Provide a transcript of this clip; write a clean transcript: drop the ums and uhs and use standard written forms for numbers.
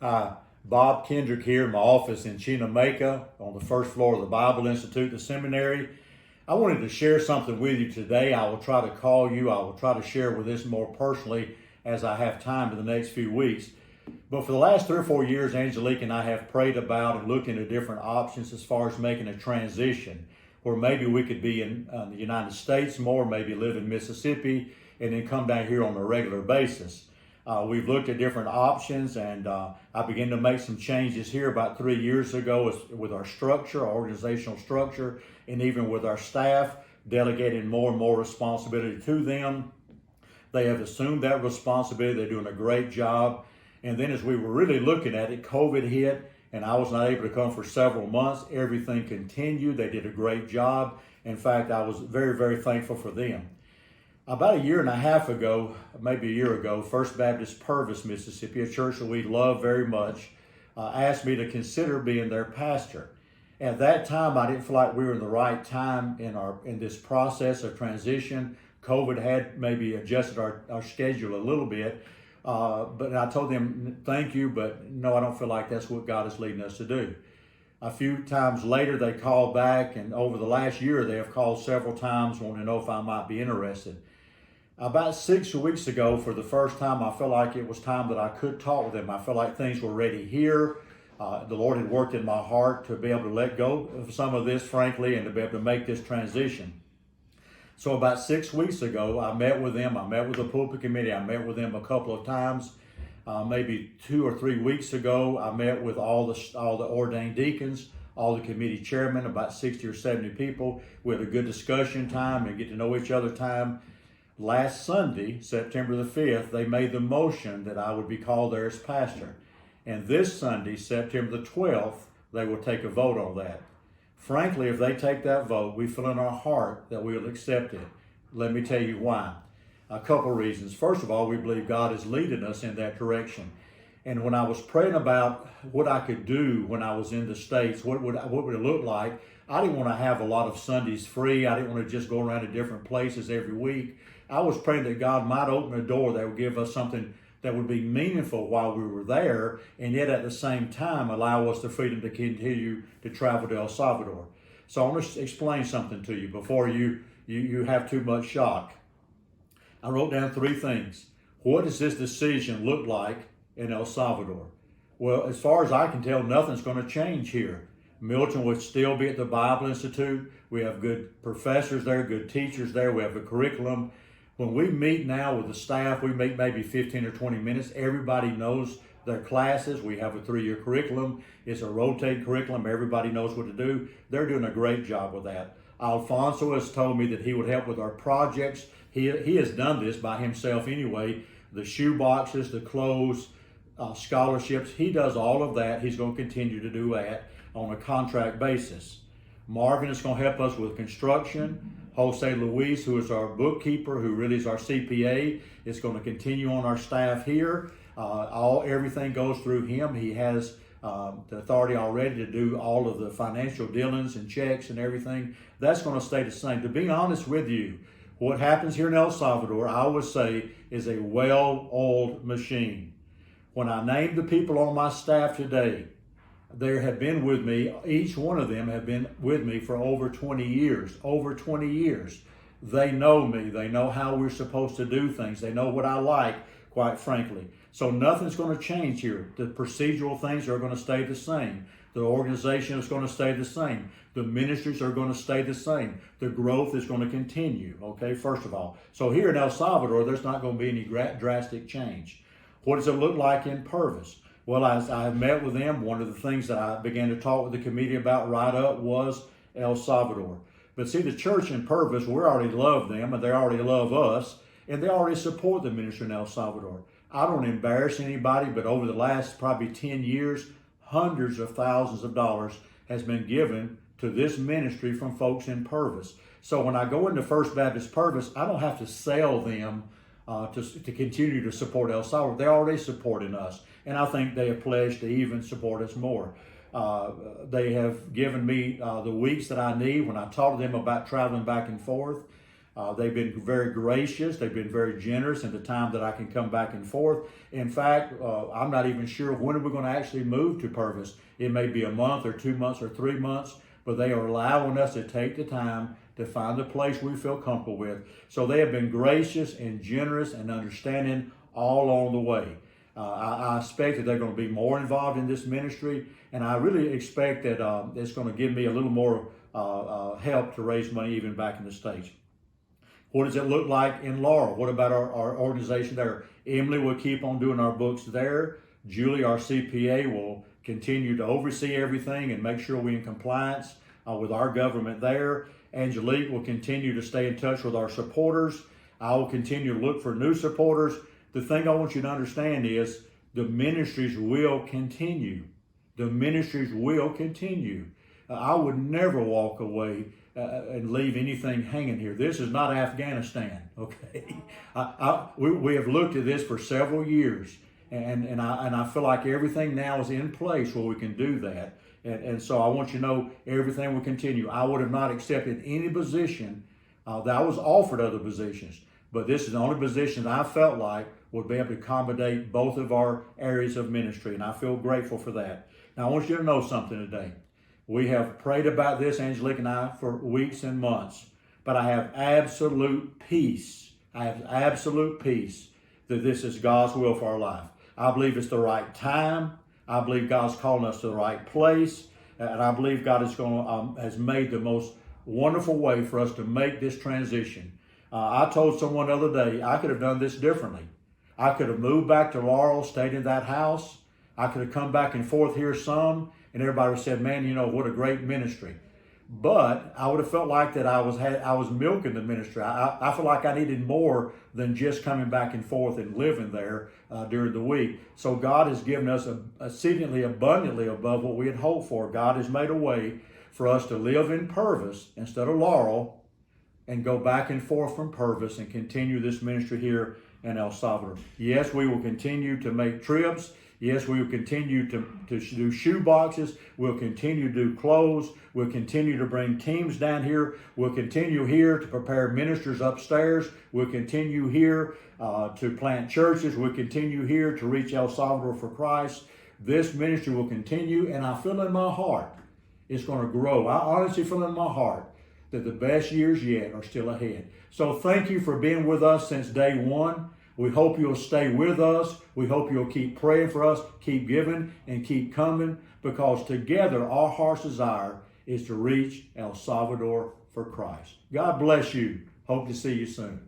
Hi, Bob Kendrick here in my office in Chinamaica on the first floor of the Bible Institute, the seminary. I wanted to share something with you today. I will try to call you. I will try to share with this more personally as I have time in the next few weeks. But for the last 3 or 4 years, Angelique and I have prayed about and looked into different options as far as making a transition where maybe we could be in the United States more, maybe live in Mississippi, and then come down here on a regular basis. We've looked at different options, and I began to make some changes here about 3 years ago with our structure, our organizational structure, and even with our staff, delegating more and more responsibility to them. They have assumed that responsibility. They're doing a great job. And then as we were really looking at it, COVID hit, and I was not able to come for several months. Everything continued. They did a great job. In fact, I was very, very thankful for them. About a year and a half ago, maybe a year ago, First Baptist Purvis, Mississippi, a church that we love very much, asked me to consider being their pastor. At that time, I didn't feel like we were in the right time in this process of transition. COVID had maybe adjusted our schedule a little bit, but I told them, thank you, but no, I don't feel like that's what God is leading us to do. A few times later, they called back, and over the last year, they have called several times wanting to know if I might be interested. About 6 weeks ago, for the first time, I felt like it was time that I could talk with them. I felt like things were ready here. The Lord had worked in my heart to be able to let go of some of this, frankly, and to be able to make this transition. So about 6 weeks ago, I met with them. I met with the pulpit committee. I met with them a couple of times. Maybe 2 or 3 weeks ago, I met with all the ordained deacons, all the committee chairmen, about 60 or 70 people. We had a good discussion time and get to know each other time. Last Sunday, September the 5th, they made the motion that I would be called there as pastor. And this Sunday, September the 12th, they will take a vote on that. Frankly, if they take that vote, we feel in our heart that we will accept it. Let me tell you why. A couple reasons. First of all, we believe God is leading us in that direction. And when I was praying about what I could do when I was in the States, what would it look like, I didn't want to have a lot of Sundays free. I didn't want to just go around to different places every week. I was praying that God might open a door that would give us something that would be meaningful while we were there, and yet at the same time allow us the freedom to continue to travel to El Salvador. So I want to explain something to you before you have too much shock. I wrote down 3 things. What does this decision look like in El Salvador? Well, as far as I can tell, nothing's going to change here. Milton would still be at the Bible Institute. We have good professors there, good teachers there. We have a curriculum. When we meet now with the staff, we meet maybe 15 or 20 minutes. Everybody knows their classes. We have a 3-year curriculum. It's a rotating curriculum. Everybody knows what to do. They're doing a great job with that. Alfonso has told me that he would help with our projects. He has done this by himself anyway. The shoe boxes, the clothes, scholarships. He does all of that. He's going to continue to do that on a contract basis. Marvin is going to help us with construction. Jose Luis, who is our bookkeeper, who really is our CPA, is going to continue on our staff here. Everything goes through him. He has the authority already to do all of the financial dealings and checks and everything. That's going to stay the same. To be honest with you, what happens here in El Salvador, I would say, is a well-oiled machine. When I named the people on my staff today, they have been with me, each one of them have been with me for over 20 years. Over 20 years. They know me. They know how we're supposed to do things. They know what I like, quite frankly. So nothing's going to change here. The procedural things are going to stay the same. The organization is going to stay the same. The ministries are going to stay the same. The growth is going to continue, okay, first of all. So here in El Salvador, there's not going to be any drastic change. What does it look like in Purvis? Well, as I met with them, one of the things that I began to talk with the committee about right up was El Salvador. But see, the church in Purvis, we already love them, and they already love us, and they already support the ministry in El Salvador. I don't embarrass anybody, but over the last probably 10 years, hundreds of thousands of dollars has been given to this ministry from folks in Purvis. So when I go into First Baptist Purvis, I don't have to sell them to continue to support El Salvador. They're already supporting us, and I think they have pledged to even support us more. They have given me the weeks that I need when I talk to them about traveling back and forth. They've been very gracious. They've been very generous in the time that I can come back and forth. In fact, I'm not even sure when we're going to actually move to Purvis. It may be a month or 2 months or 3 months, but they are allowing us to take the time to find a place we feel comfortable with. So they have been gracious and generous and understanding all along the way. I expect that they're going to be more involved in this ministry, and I really expect that it's going to give me a little more help to raise money even back in the States. What does it look like in Laurel? What about our organization there? Emily will keep on doing our books there. Julie, our CPA, will continue to oversee everything and make sure we're in compliance with our government there. Angelique will continue to stay in touch with our supporters. I will continue to look for new supporters. The thing I want you to understand is the ministries will continue. The ministries will continue. I would never walk away and leave anything hanging here. This is not Afghanistan, okay? We have looked at this for several years, and I feel like everything now is in place where we can do that. And so I want you to know everything will continue. I would have not accepted any position that I was offered other positions, but this is the only position that I felt like would be able to accommodate both of our areas of ministry, and I feel grateful for that. Now I want you to know something today. We have prayed about this, Angelique and I, for weeks and months, but I have absolute peace. I have absolute peace that this is God's will for our life. I believe it's the right time. I believe God's calling us to the right place, and I believe God is has made the most wonderful way for us to make this transition. I told someone the other day I could have done this differently. I could have moved back to Laurel, stayed in that house. I could have come back and forth here some, and everybody would have said, man, you know, what a great ministry. But I would have felt like that I was milking the ministry. I feel like I needed more than just coming back and forth and living there during the week. So God has given us exceedingly abundantly above what we had hoped for. God has made a way for us to live in Purvis instead of Laurel and go back and forth from Purvis and continue this ministry here in El Salvador. Yes, we will continue to make trips. Yes, we will continue to do shoe boxes. We'll continue to do clothes. We'll continue to bring teams down here. We'll continue here to prepare ministers upstairs. We'll continue here to plant churches. We'll continue here to reach El Salvador for Christ. This ministry will continue, and I feel in my heart it's going to grow. I honestly feel in my heart that the best years yet are still ahead. So thank you for being with us since day one. We hope you'll stay with us. We hope you'll keep praying for us, keep giving, and keep coming, because together our heart's desire is to reach El Salvador for Christ. God bless you. Hope to see you soon.